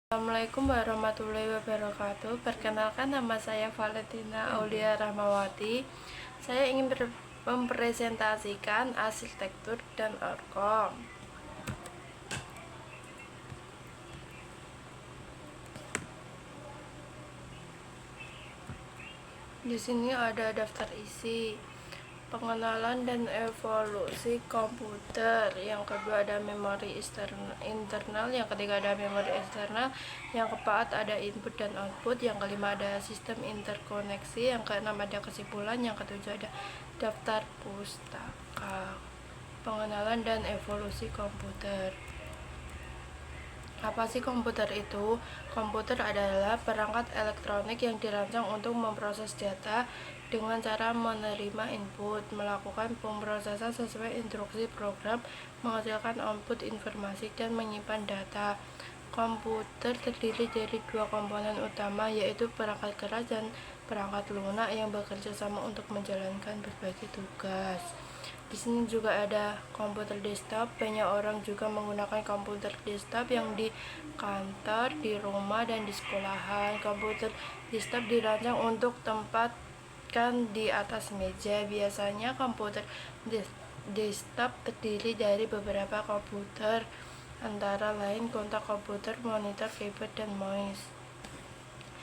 Assalamualaikum warahmatullahi wabarakatuh. Perkenalkan, nama saya Valentina Aulia Rahmawati. Saya ingin mempresentasikan arsitektur dan orkom. Di sini ada daftar isi, pengenalan dan evolusi komputer. Yang kedua ada memori internal, yang ketiga ada memori eksternal, yang keempat ada input dan output, yang kelima ada sistem interkoneksi, yang keenam ada kesimpulan, yang ketujuh ada daftar pustaka. Pengenalan dan evolusi komputer. Apa sih komputer itu? Komputer adalah perangkat elektronik yang dirancang untuk memproses data dengan cara menerima input, melakukan pemrosesan sesuai instruksi program, menghasilkan output informasi, dan menyimpan data. Komputer terdiri dari dua komponen utama, yaitu perangkat keras dan perangkat lunak yang bekerja sama untuk menjalankan berbagai tugas. Di sini juga ada komputer desktop. Banyak orang juga menggunakan komputer desktop yang di kantor, di rumah, dan di sekolahan. Komputer desktop dirancang untuk tempatkan di atas meja. Biasanya komputer desktop terdiri dari beberapa komputer, antara lain kontak komputer, monitor, keyboard, dan mouse.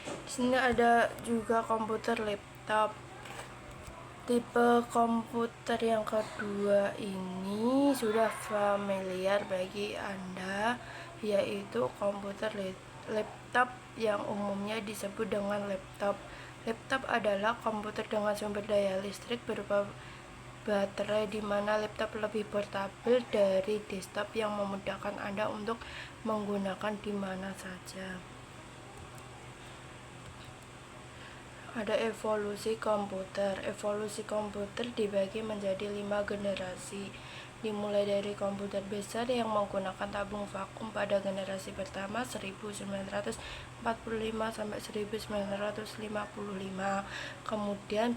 Di sini ada juga komputer laptop. Tipe komputer yang kedua ini sudah familiar bagi Anda, yaitu komputer laptop yang umumnya disebut dengan laptop. Laptop adalah komputer dengan sumber daya listrik berupa baterai, di mana laptop lebih portabel dari desktop yang memudahkan Anda untuk menggunakan di mana saja. Ada evolusi komputer. Evolusi komputer dibagi menjadi 5 generasi, dimulai dari komputer besar yang menggunakan tabung vakum pada generasi pertama 1945 sampai 1955. Kemudian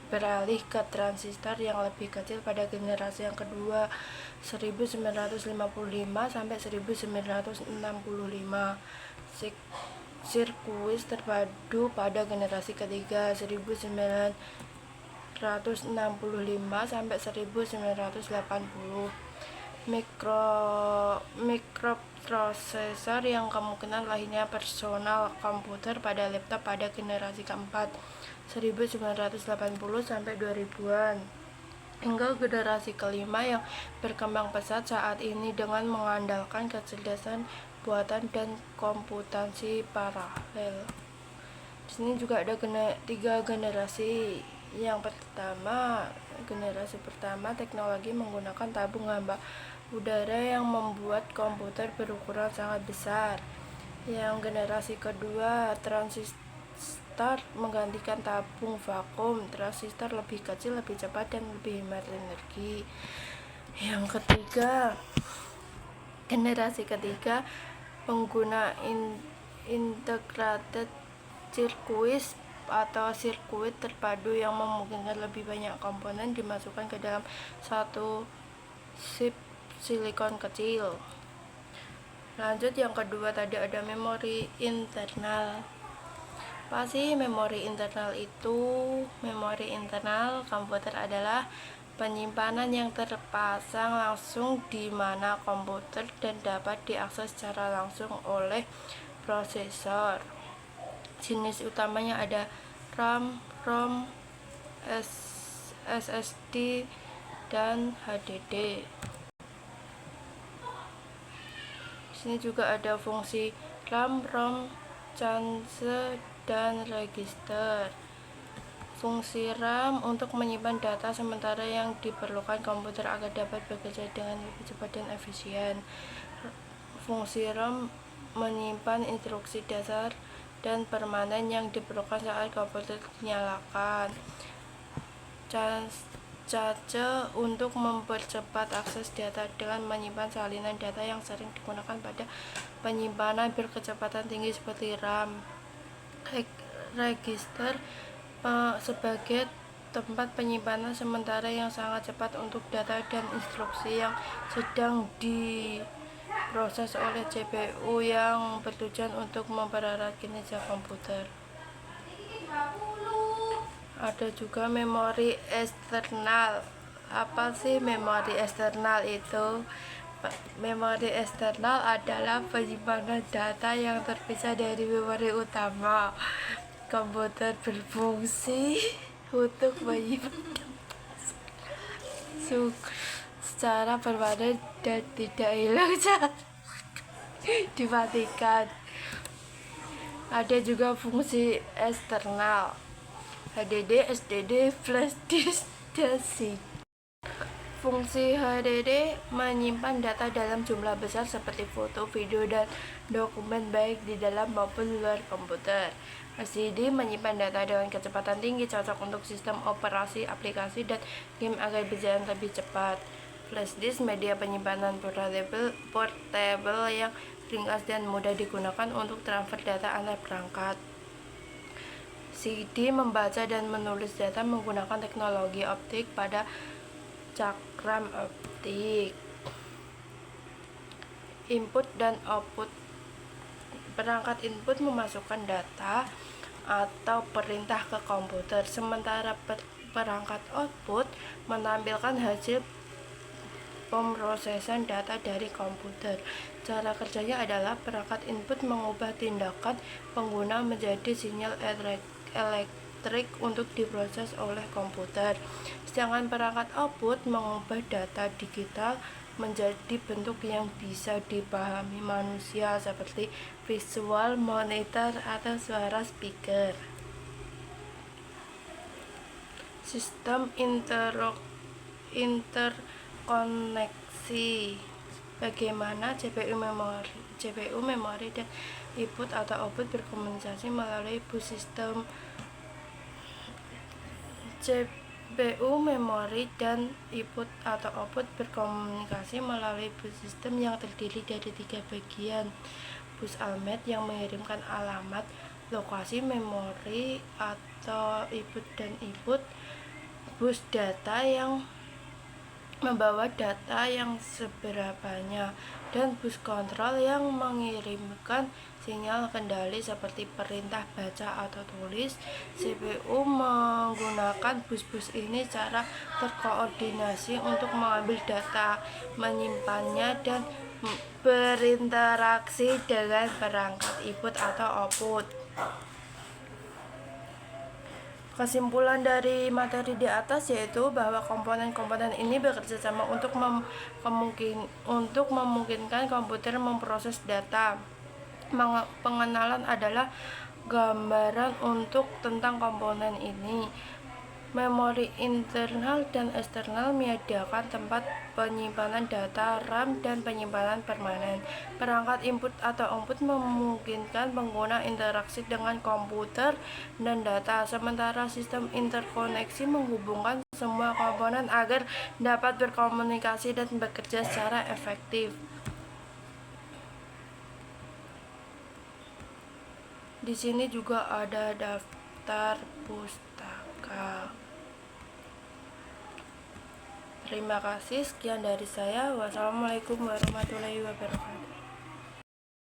beralih ke transistor yang lebih kecil pada generasi yang kedua 1955 sampai 1965. Sirkuit terpadu pada generasi ketiga 1965 sampai 1980. Mikroprosesor yang kemungkinan lahirnya personal komputer pada laptop pada generasi keempat 1980 sampai 2000-an, hingga generasi kelima yang berkembang pesat saat ini dengan mengandalkan kecerdasan buatan dan komputasi paralel. Di sini juga ada 3 generasi. Yang pertama, generasi pertama teknologi menggunakan tabung hamba udara yang membuat komputer berukuran sangat besar. Yang generasi kedua, transistor menggantikan tabung vakum. Transistor lebih kecil, lebih cepat, dan lebih hemat energi. Yang ketiga, generasi ketiga, pengguna integrated circuit atau sirkuit terpadu yang memungkinkan lebih banyak komponen dimasukkan ke dalam satu chip silikon kecil. Lanjut, yang kedua tadi ada memori internal. Apa sih memori internal itu? Memori internal komputer adalah penyimpanan yang terpasang langsung di mana komputer dan dapat diakses secara langsung oleh prosesor. Jenis utamanya ada RAM, ROM, SSD, dan HDD. Di sini juga ada fungsi RAM, ROM, chance, dan register. Fungsi RAM untuk menyimpan data sementara yang diperlukan komputer agar dapat bekerja dengan lebih cepat dan efisien. Fungsi RAM menyimpan instruksi dasar dan permanen yang diperlukan saat komputer dinyalakan. Cache untuk mempercepat akses data dengan menyimpan salinan data yang sering digunakan pada penyimpanan berkecepatan tinggi seperti RAM. Register sebagai tempat penyimpanan sementara yang sangat cepat untuk data dan instruksi yang sedang diproses oleh CPU yang bertujuan untuk mempererat kinerja komputer. Ada juga memori eksternal. Apa sih memori eksternal itu? Memori eksternal adalah penyimpanan data yang terpisah dari memori utama. Komputer berfungsi untuk menyimpan secara permanen dan tidak hilang saat dimatikan. Ada juga fungsi eksternal, HDD, SSD, flash disk, dan SIM. Fungsi HDD menyimpan data dalam jumlah besar seperti foto, video, dan dokumen baik di dalam maupun luar komputer. SSD menyimpan data dengan kecepatan tinggi, cocok untuk sistem operasi, aplikasi, dan game agar berjalan lebih cepat. Flash disk media penyimpanan portable yang ringkas dan mudah digunakan untuk transfer data antar perangkat. CD membaca dan menulis data menggunakan teknologi optik pada cakram optik. Input dan output. Perangkat input memasukkan data atau perintah ke komputer, sementara perangkat output menampilkan hasil pemrosesan data dari komputer. Cara kerjanya adalah perangkat input mengubah tindakan pengguna menjadi sinyal elektrik untuk diproses oleh komputer, sedangkan perangkat output mengubah data digital menjadi bentuk yang bisa dipahami manusia seperti visual, monitor, atau suara speaker. Sistem interkoneksi. Bagaimana CPU, memori, dan input atau output berkomunikasi melalui bus sistem. CPU, memori, dan input atau output berkomunikasi melalui bus sistem yang terdiri dari 3 bagian. Bus almet yang mengirimkan alamat lokasi memori atau input dan input. Bus data yang membawa data yang seberapanya, dan bus kontrol yang mengirimkan sinyal kendali seperti perintah baca atau tulis. CPU menggunakan bus-bus ini secara terkoordinasi untuk mengambil data, menyimpannya, dan berinteraksi dengan perangkat input atau output. Kesimpulan dari materi di atas yaitu bahwa komponen-komponen ini bekerja sama untuk memungkinkan komputer memproses data. Pengenalan adalah gambaran tentang komponen ini. Memori internal dan eksternal menyediakan tempat penyimpanan data, RAM, dan penyimpanan permanen. Perangkat input atau output memungkinkan pengguna interaksi dengan komputer dan data, sementara sistem interkoneksi menghubungkan semua komponen agar dapat berkomunikasi dan bekerja secara efektif. Di sini juga ada daftar pustaka. Terima kasih, sekian dari saya. Wassalamualaikum warahmatullahi wabarakatuh.